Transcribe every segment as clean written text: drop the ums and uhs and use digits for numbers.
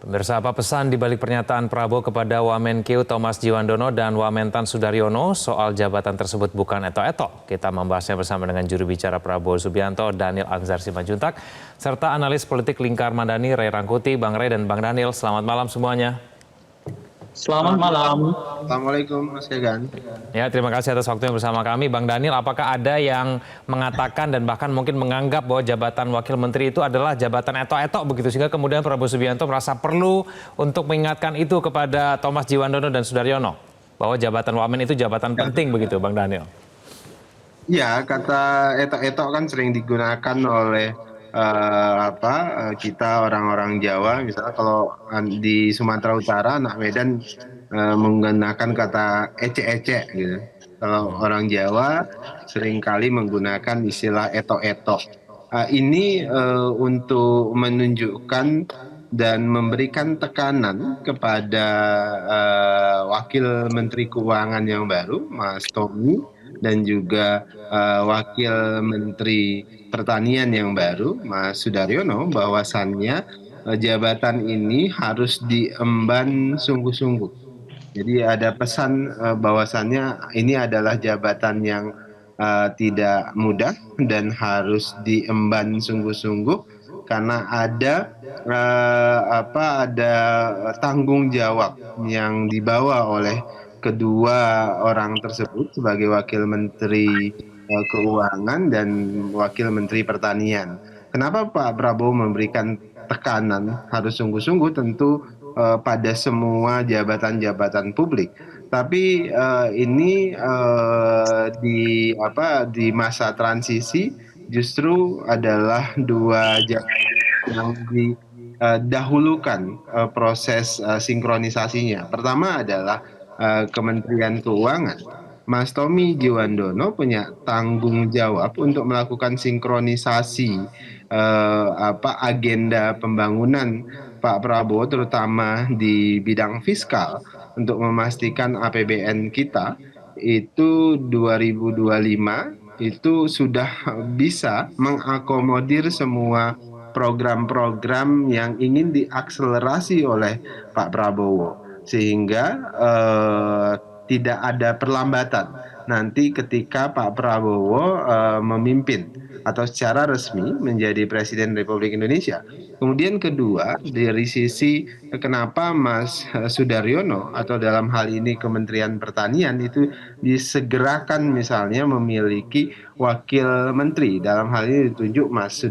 Pemirsa, apa pesan di balik pernyataan Prabowo kepada Wamenkeu Thomas Djiwandono dan Wamentan Sudaryono soal jabatan tersebut bukan etok-etok? Kita membahasnya bersama dengan juru bicara Prabowo Subianto, Daniel Anzar Simanjuntak, serta analis politik Lingkar Madani, Ray Rangkuti. Bang Ray dan Bang Daniel, selamat malam semuanya. Selamat malam. Assalamualaikum Mas Gagan. Ya, terima kasih atas waktunya bersama kami. Bang Daniel, apakah ada yang mengatakan dan bahkan mungkin menganggap bahwa jabatan Wakil Menteri itu adalah jabatan etok-etok begitu, sehingga kemudian Prabowo Subianto merasa perlu untuk mengingatkan itu kepada Thomas Djiwandono dan Sudaryono, bahwa jabatan Wamen itu jabatan penting begitu, Bang Daniel? Ya, kata etok-etok kan sering digunakan oleh kita orang-orang Jawa. Misalnya kalau di Sumatera Utara, anak Medan menggunakan kata ecek-ecek gitu. Kalau orang Jawa seringkali menggunakan istilah etok-etok. Ini untuk menunjukkan dan memberikan tekanan kepada Wakil Menteri Keuangan yang baru, Mas Tommy, dan juga Wakil Menteri Pertanian yang baru, Mas Sudaryono, bahwasannya jabatan ini harus diemban sungguh-sungguh. Jadi ada pesan bahwasannya ini adalah jabatan yang tidak mudah dan harus diemban sungguh-sungguh karena ada tanggung jawab yang dibawa oleh kedua orang tersebut sebagai Wakil Menteri Keuangan dan Wakil Menteri Pertanian. Kenapa Pak Prabowo memberikan tekanan harus sungguh-sungguh? Tentu pada semua jabatan-jabatan publik. Tapi ini di masa transisi justru adalah dua jabatan yang didahulukan proses sinkronisasinya. Pertama adalah Kementerian Keuangan. Mas Tommy Djiwandono punya tanggung jawab untuk melakukan sinkronisasi agenda pembangunan Pak Prabowo, terutama di bidang fiskal, untuk memastikan APBN kita itu 2025 itu sudah bisa mengakomodir semua program-program yang ingin diakselerasi oleh Pak Prabowo, sehingga tidak ada perlambatan nanti ketika Pak Prabowo memimpin atau secara resmi menjadi Presiden Republik Indonesia. Kemudian kedua, dari sisi kenapa Mas Sudaryono atau dalam hal ini Kementerian Pertanian itu disegerakan misalnya memiliki wakil menteri, dalam hal ini ditunjuk Mas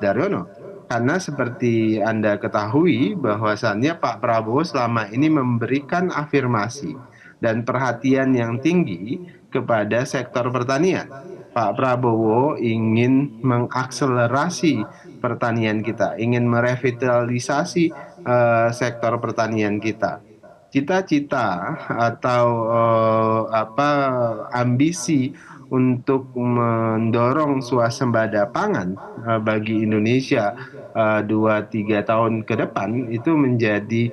Daryono. Karena seperti Anda ketahui bahwasannya Pak Prabowo selama ini memberikan afirmasi dan perhatian yang tinggi kepada sektor pertanian. Pak Prabowo ingin mengakselerasi pertanian kita, ingin merevitalisasi sektor pertanian kita. Cita-cita atau ambisi untuk mendorong swasembada pangan bagi Indonesia 2-3 tahun ke depan itu menjadi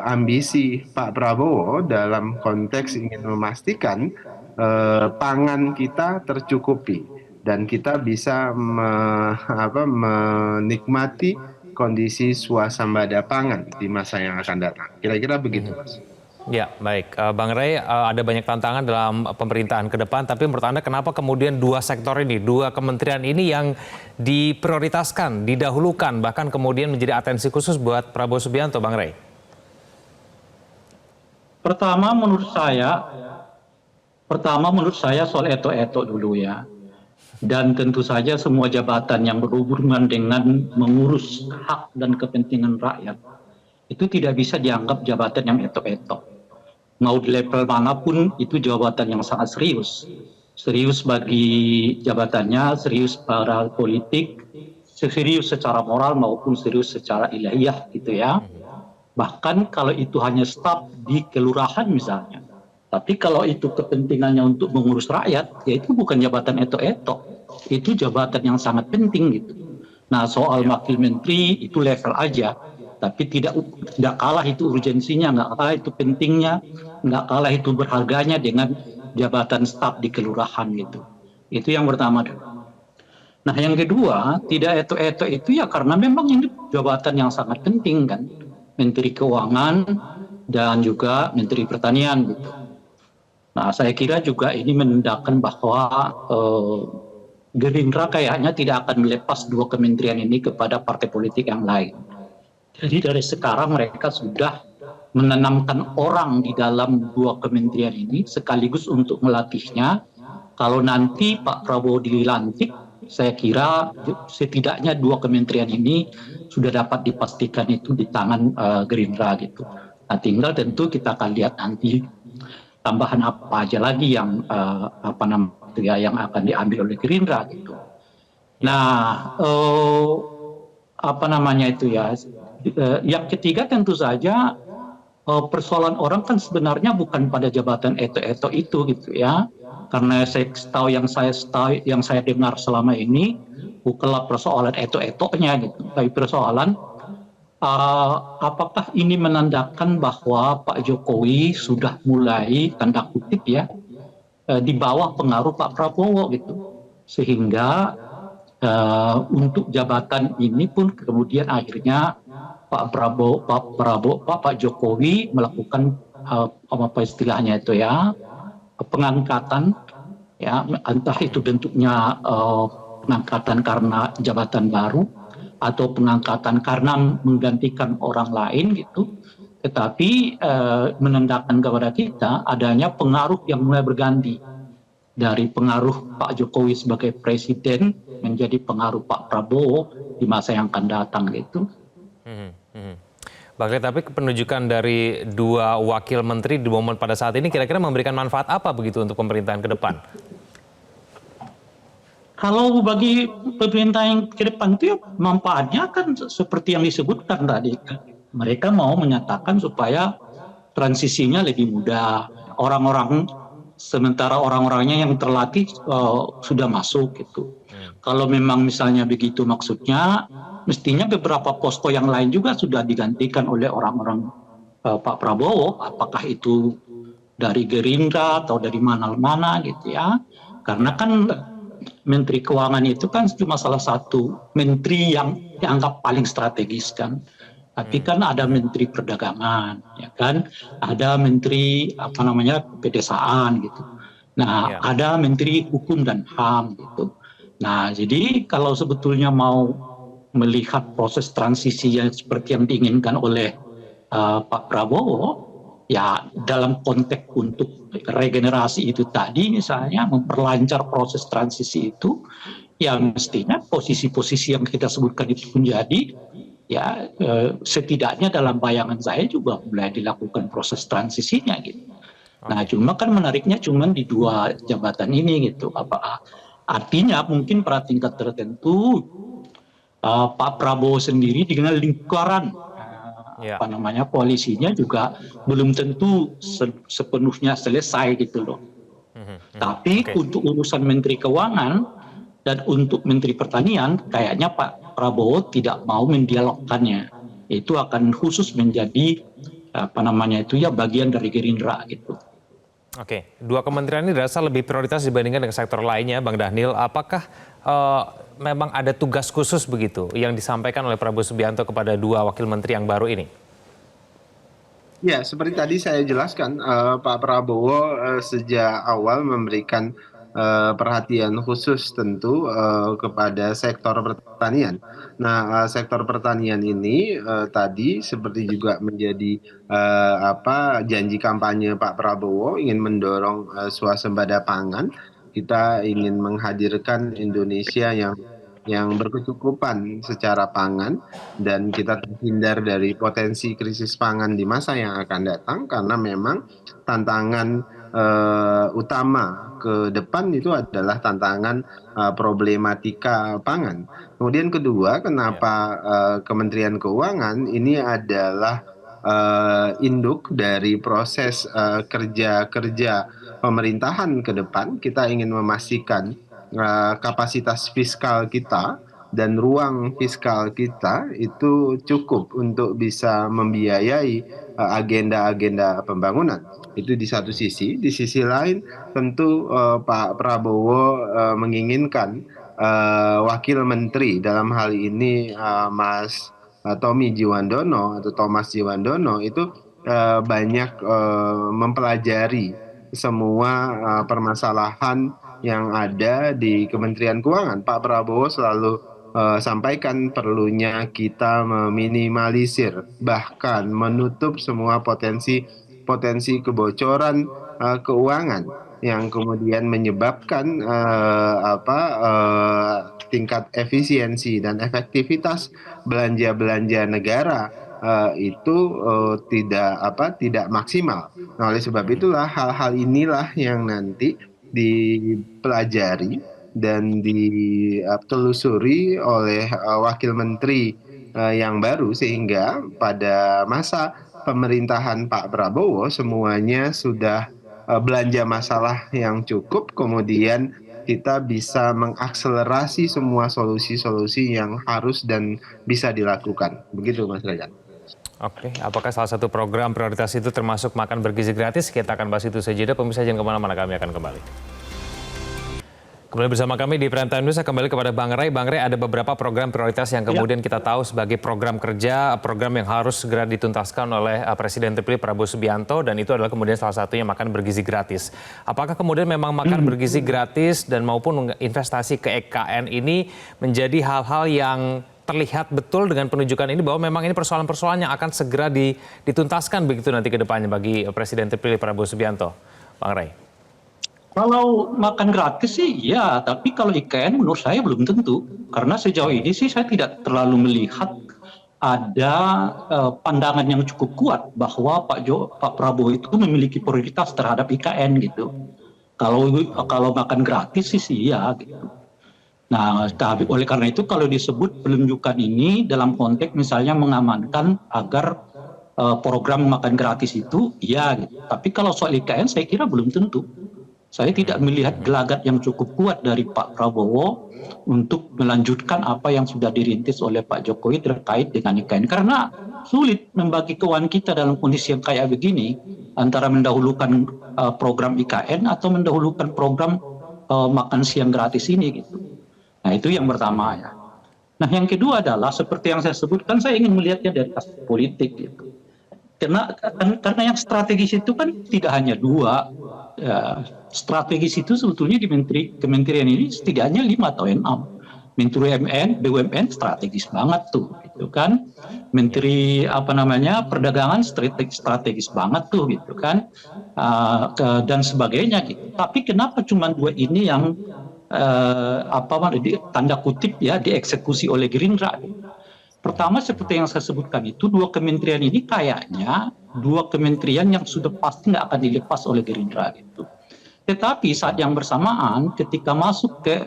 ambisi Pak Prabowo dalam konteks ingin memastikan pangan kita tercukupi dan kita bisa menikmati kondisi swasembada pangan di masa yang akan datang. Kira-kira begitu, Mas. Ya, baik. Bang Ray, ada banyak tantangan dalam pemerintahan ke depan, tapi menurut Anda kenapa kemudian dua sektor ini, dua kementerian ini yang diprioritaskan, didahulukan, bahkan kemudian menjadi atensi khusus buat Prabowo Subianto, Bang Ray? Pertama menurut saya soal etok-etok dulu ya. Dan tentu saja semua jabatan yang berhubungan dengan mengurus hak dan kepentingan rakyat itu tidak bisa dianggap jabatan yang etok-etok. Mau di level manapun itu jabatan yang sangat serius. Serius bagi jabatannya, serius para politik, serius secara moral maupun serius secara ilahiyah gitu ya. Bahkan kalau itu hanya staf di kelurahan misalnya. Tapi kalau itu kepentingannya untuk mengurus rakyat, ya itu bukan jabatan etok-etok. Itu jabatan yang sangat penting gitu. Nah soal wakil menteri itu level aja. Tapi tidak kalah itu urgensinya, nggak kalah itu pentingnya, nggak kalah itu berharganya dengan jabatan staf di kelurahan gitu. Itu yang pertama. Nah yang kedua, tidak etok-etok itu ya karena memang ini jabatan yang sangat penting kan. Menteri Keuangan, dan juga Menteri Pertanian gitu. Nah, saya kira juga ini menandakan bahwa Gerindra kayaknya tidak akan melepas dua kementerian ini kepada partai politik yang lain. Jadi dari sekarang mereka sudah menanamkan orang di dalam dua kementerian ini sekaligus untuk melatihnya. Kalau nanti Pak Prabowo dilantik, saya kira setidaknya dua kementerian ini sudah dapat dipastikan itu di tangan Gerindra gitu. Nah, tinggal tentu kita akan lihat nanti tambahan apa aja lagi yang apa namanya ya, yang akan diambil oleh Gerindra gitu. Nah, apa namanya itu ya? Yang ketiga tentu saja persoalan orang kan sebenarnya bukan pada jabatan eto-eto itu gitu ya. Karena saya tahu yang saya dengar selama ini bukanlah persoalan eto-etonya gitu, tapi persoalan apakah ini menandakan bahwa Pak Jokowi sudah mulai tanda kutip ya di bawah pengaruh Pak Prabowo gitu, sehingga untuk jabatan ini pun kemudian akhirnya Pak Jokowi melakukan apa istilahnya itu ya, pengangkatan ya, entah itu bentuknya pengangkatan karena jabatan baru atau pengangkatan karena menggantikan orang lain gitu, tetapi menandakan kepada kita adanya pengaruh yang mulai berganti dari pengaruh Pak Jokowi sebagai presiden menjadi pengaruh Pak Prabowo di masa yang akan datang gitu. Bang Rey, tapi penunjukan dari dua wakil menteri di momen pada saat ini kira-kira memberikan manfaat apa begitu untuk pemerintahan ke depan? Kalau bagi pemerintahan ke depan itu ya manfaatnya kan seperti yang disebutkan tadi. Mereka mau menyatakan supaya transisinya lebih mudah. Sementara orang-orangnya yang terlatih sudah masuk gitu. Kalau memang misalnya begitu maksudnya, mestinya beberapa posko yang lain juga sudah digantikan oleh orang-orang Pak Prabowo. Apakah itu dari Gerindra atau dari mana-mana gitu ya. Karena kan Menteri Keuangan itu kan cuma salah satu menteri yang dianggap paling strategis kan. Tapi kan ada Menteri Perdagangan, ya kan, ada Menteri apa namanya pedesaan gitu. Nah, ada Menteri Hukum dan HAM gitu. Nah, jadi kalau sebetulnya mau melihat proses transisi yang seperti yang diinginkan oleh Pak Prabowo, ya dalam konteks untuk regenerasi itu tadi misalnya memperlancar proses transisi itu, ya mestinya posisi-posisi yang kita sebutkan itu menjadi ya setidaknya dalam bayangan saya juga mulai dilakukan proses transisinya gitu. Nah, cuma kan menariknya cuma di dua jabatan ini gitu. Artinya mungkin pada tingkat tertentu Pak Prabowo sendiri dengan lingkaran apa namanya koalisinya juga belum tentu sepenuhnya selesai gitu loh. Tapi untuk urusan Menteri Keuangan dan untuk Menteri Pertanian kayaknya Pak Prabowo tidak mau mendialogkannya. Itu akan khusus menjadi apa namanya itu ya bagian dari Gerindra gitu. Oke, dua kementerian ini dirasa lebih prioritas dibandingkan dengan sektor lainnya, Bang Dhanil. Apakah memang ada tugas khusus begitu yang disampaikan oleh Prabowo Subianto kepada dua wakil menteri yang baru ini? Ya, seperti tadi saya jelaskan, Pak Prabowo sejak awal memberikan perhatian khusus tentu kepada sektor pertanian. Nah, sektor pertanian ini tadi seperti juga menjadi janji kampanye Pak Prabowo ingin mendorong swasembada pangan. Kita ingin menghadirkan Indonesia yang berkecukupan secara pangan dan kita terhindar dari potensi krisis pangan di masa yang akan datang karena memang tantangan utama ke depan itu adalah tantangan problematika pangan. Kemudian kedua, kenapa Kementerian Keuangan ini adalah induk dari proses kerja-kerja pemerintahan ke depan. Kita ingin memastikan kapasitas fiskal kita dan ruang fiskal kita itu cukup untuk bisa membiayai agenda-agenda pembangunan. Itu di satu sisi. Di sisi lain tentu Pak Prabowo menginginkan wakil menteri dalam hal ini Mas Tommy Jiwandono atau Thomas Jiwandono itu banyak mempelajari semua permasalahan yang ada di Kementerian Keuangan. Pak Prabowo selalu sampaikan perlunya kita meminimalisir bahkan menutup semua potensi kebocoran keuangan yang kemudian menyebabkan tingkat efisiensi dan efektivitas belanja negara itu tidak maksimal. Nah, oleh sebab itulah hal-hal inilah yang nanti dipelajari dan ditelusuri oleh wakil menteri yang baru, sehingga pada masa pemerintahan Pak Prabowo semuanya sudah belanja masalah yang cukup, kemudian kita bisa mengakselerasi semua solusi-solusi yang harus dan bisa dilakukan. Begitu, Mas Reza. Oke, apakah salah satu program prioritas itu termasuk makan bergizi gratis? Kita akan bahas itu saja. Pemirsa jangan kemana-mana, kami akan kembali. Kembali bersama kami di Prime Time News, kembali kepada Bang Ray. Bang Ray, ada beberapa program prioritas yang kemudian kita tahu sebagai program kerja, program yang harus segera dituntaskan oleh Presiden terpilih Prabowo Subianto, dan itu adalah kemudian salah satunya makan bergizi gratis. Apakah kemudian memang makan bergizi gratis dan maupun investasi ke EKN ini menjadi hal-hal yang terlihat betul dengan penunjukan ini bahwa memang ini persoalan-persoalan yang akan segera dituntaskan begitu nanti ke depannya bagi Presiden terpilih Prabowo Subianto? Bang Ray. Kalau makan gratis sih ya, tapi kalau IKN menurut saya belum tentu. Karena sejauh ini sih saya tidak terlalu melihat ada pandangan yang cukup kuat bahwa Pak Prabowo itu memiliki prioritas terhadap IKN gitu. Kalau makan gratis sih ya gitu. Nah, oleh karena itu kalau disebut penunjukan ini dalam konteks misalnya mengamankan agar program makan gratis itu, ya gitu. Tapi kalau soal IKN saya kira belum tentu. Saya tidak melihat gelagat yang cukup kuat dari Pak Prabowo untuk melanjutkan apa yang sudah dirintis oleh Pak Jokowi terkait dengan IKN. Karena sulit membagi keuangan kita dalam kondisi yang kayak begini, antara mendahulukan program IKN atau mendahulukan program makan siang gratis ini gitu. Nah, itu yang pertama ya. Nah, yang kedua adalah seperti yang saya sebutkan, saya ingin melihatnya dari aspek politik gitu. Karena yang strategis itu kan tidak hanya dua. Ya, strategis itu sebetulnya di kementerian ini setidaknya 5 atau 6. Menteri BUMN strategis banget tuh, gitu kan. Menteri perdagangan strategis banget tuh, gitu kan. Dan sebagainya gitu. Tapi kenapa cuma dua ini yang tanda kutip ya dieksekusi oleh Gerindra? Pertama, seperti yang saya sebutkan itu, dua kementerian ini kayaknya dua kementerian yang sudah pasti nggak akan dilepas oleh Gerindra gitu. Tetapi saat yang bersamaan, ketika masuk ke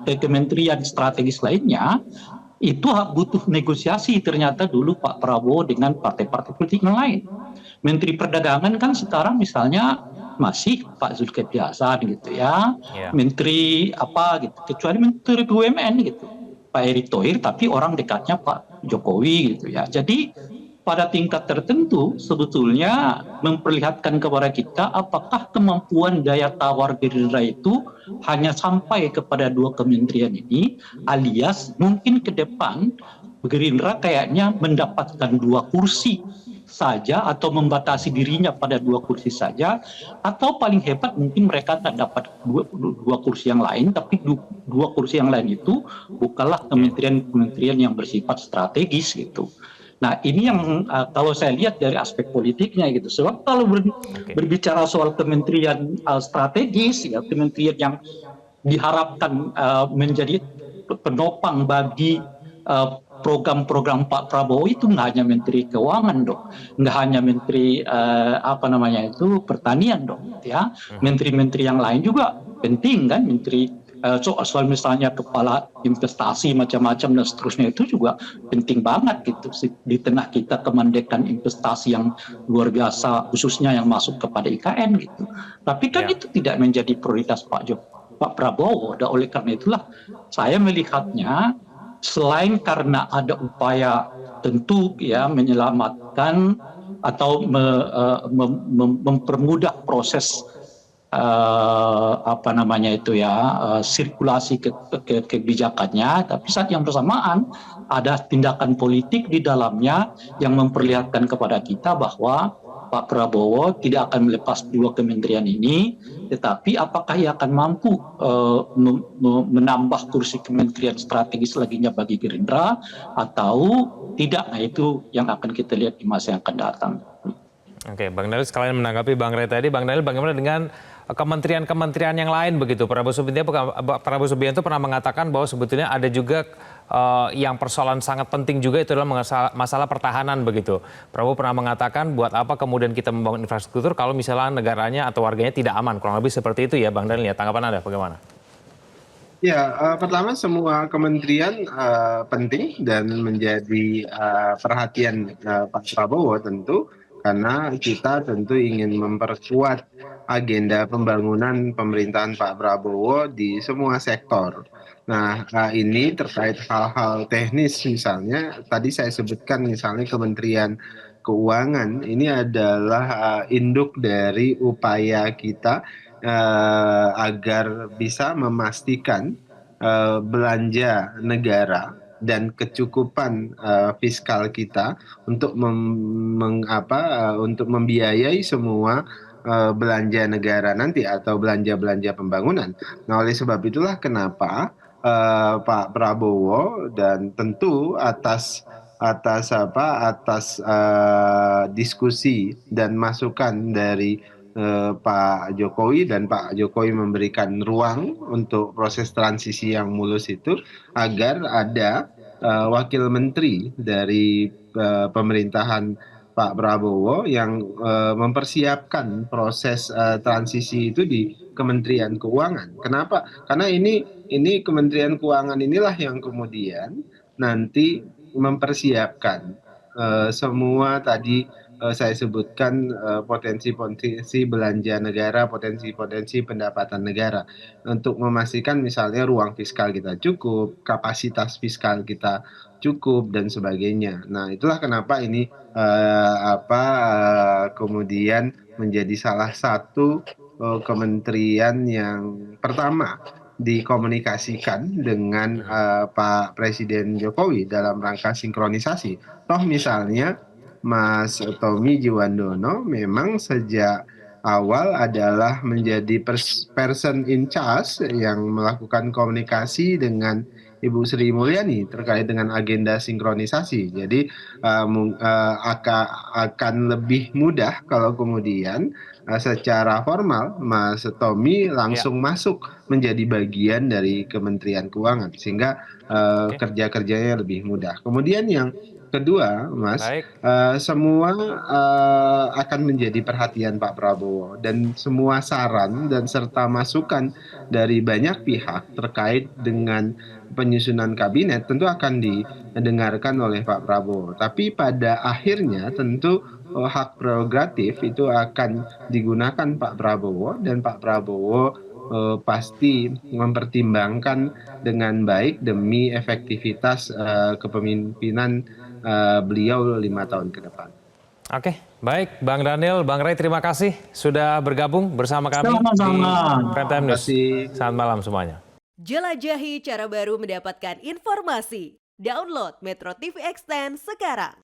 ke kementerian strategis lainnya, itu butuh negosiasi ternyata dulu Pak Prabowo dengan partai-partai politik yang lain. Menteri Perdagangan kan sekarang misalnya masih Pak Zulkifli Hasan gitu ya. Menteri gitu, kecuali Menteri BUMN gitu. Pak Erick Thohir, tapi orang dekatnya Pak Jokowi gitu ya. Jadi pada tingkat tertentu sebetulnya memperlihatkan kepada kita apakah kemampuan daya tawar Gerindra itu hanya sampai kepada dua kementerian ini, alias mungkin ke depan Gerindra kayaknya mendapatkan 2 kursi saja atau membatasi dirinya pada 2 kursi saja, atau paling hebat mungkin mereka tak dapat dua kursi yang lain, tapi 2 kursi yang lain itu bukanlah kementerian yang bersifat strategis gitu. Nah, ini yang kalau saya lihat dari aspek politiknya gitu. Sebab kalau berbicara soal kementerian strategis, ya kementerian yang diharapkan menjadi penopang bagi program-program Pak Prabowo itu nggak hanya Menteri Keuangan dong, nggak hanya Menteri Pertanian dong, ya. Menteri-menteri yang lain juga penting kan, Menteri soal misalnya kepala investasi macam-macam dan seterusnya itu juga penting banget gitu di tengah kita kemandekan investasi yang luar biasa khususnya yang masuk kepada IKN gitu. Tapi kan itu tidak menjadi prioritas Pak Prabowo. Dan oleh karena itulah saya melihatnya selain karena ada upaya tentu ya menyelamatkan atau mempermudah proses apa namanya itu ya, sirkulasi kebijakannya, tapi saat yang bersamaan ada tindakan politik di dalamnya yang memperlihatkan kepada kita bahwa Pak Prabowo tidak akan melepas dua kementerian ini, tetapi apakah ia akan mampu menambah kursi kementerian strategis laginya bagi Gerindra atau tidak? Nah, itu yang akan kita lihat di masa yang akan datang. Oke, Bang Daniel sekalian menanggapi Bang Ray tadi. Bang Daniel, bagaimana dengan kementerian-kementerian yang lain begitu? Prabowo Subianto pernah mengatakan bahwa sebetulnya ada juga yang persoalan sangat penting juga, itu adalah masalah pertahanan begitu. Prabowo pernah mengatakan buat apa kemudian kita membangun infrastruktur kalau misalnya negaranya atau warganya tidak aman. Kurang lebih seperti itu ya Bang Daniel. Tanggapan Anda bagaimana? Ya, pertama semua kementerian penting dan menjadi perhatian Pak Prabowo tentu, karena kita tentu ingin memperkuat agenda pembangunan pemerintahan Pak Prabowo di semua sektor. Nah, ini terkait hal-hal teknis misalnya, tadi saya sebutkan misalnya Kementerian Keuangan, ini adalah induk dari upaya kita agar bisa memastikan belanja negara dan kecukupan fiskal kita untuk untuk membiayai semua belanja negara nanti atau belanja-belanja pembangunan. Nah, oleh sebab itulah kenapa Pak Prabowo dan tentu atas diskusi dan masukan dari Pak Jokowi, dan Pak Jokowi memberikan ruang untuk proses transisi yang mulus itu agar ada wakil menteri dari pemerintahan Pak Prabowo yang mempersiapkan proses transisi itu di Kementerian Keuangan. Kenapa? Karena ini Kementerian Keuangan inilah yang kemudian nanti mempersiapkan semua tadi saya sebutkan potensi-potensi belanja negara, potensi-potensi pendapatan negara untuk memastikan misalnya ruang fiskal kita cukup, kapasitas fiskal kita cukup dan sebagainya. Nah, itulah kenapa ini kemudian menjadi salah satu kementerian yang pertama dikomunikasikan dengan Pak Presiden Jokowi dalam rangka sinkronisasi. Toh misalnya Mas Tommy Jiwandono memang sejak awal adalah menjadi person in charge yang melakukan komunikasi dengan Ibu Sri Mulyani terkait dengan agenda sinkronisasi. Jadi akan lebih mudah kalau kemudian secara formal Mas Tommy langsung masuk menjadi bagian dari Kementerian Keuangan sehingga kerja-kerjanya lebih mudah. Kemudian yang kedua, Mas, semua akan menjadi perhatian Pak Prabowo dan semua saran dan serta masukan dari banyak pihak terkait dengan penyusunan kabinet tentu akan didengarkan oleh Pak Prabowo. Tapi pada akhirnya tentu hak prerogatif itu akan digunakan Pak Prabowo, dan Pak Prabowo pasti mempertimbangkan dengan baik demi efektivitas kepemimpinan beliau 5 tahun ke depan. Oke, baik Bang Daniel, Bang Ray, terima kasih sudah bergabung bersama kami Sama-sama. di Prime Time News. Selamat malam semuanya. Jelajahi cara baru mendapatkan informasi. Download Metro TV Extend sekarang.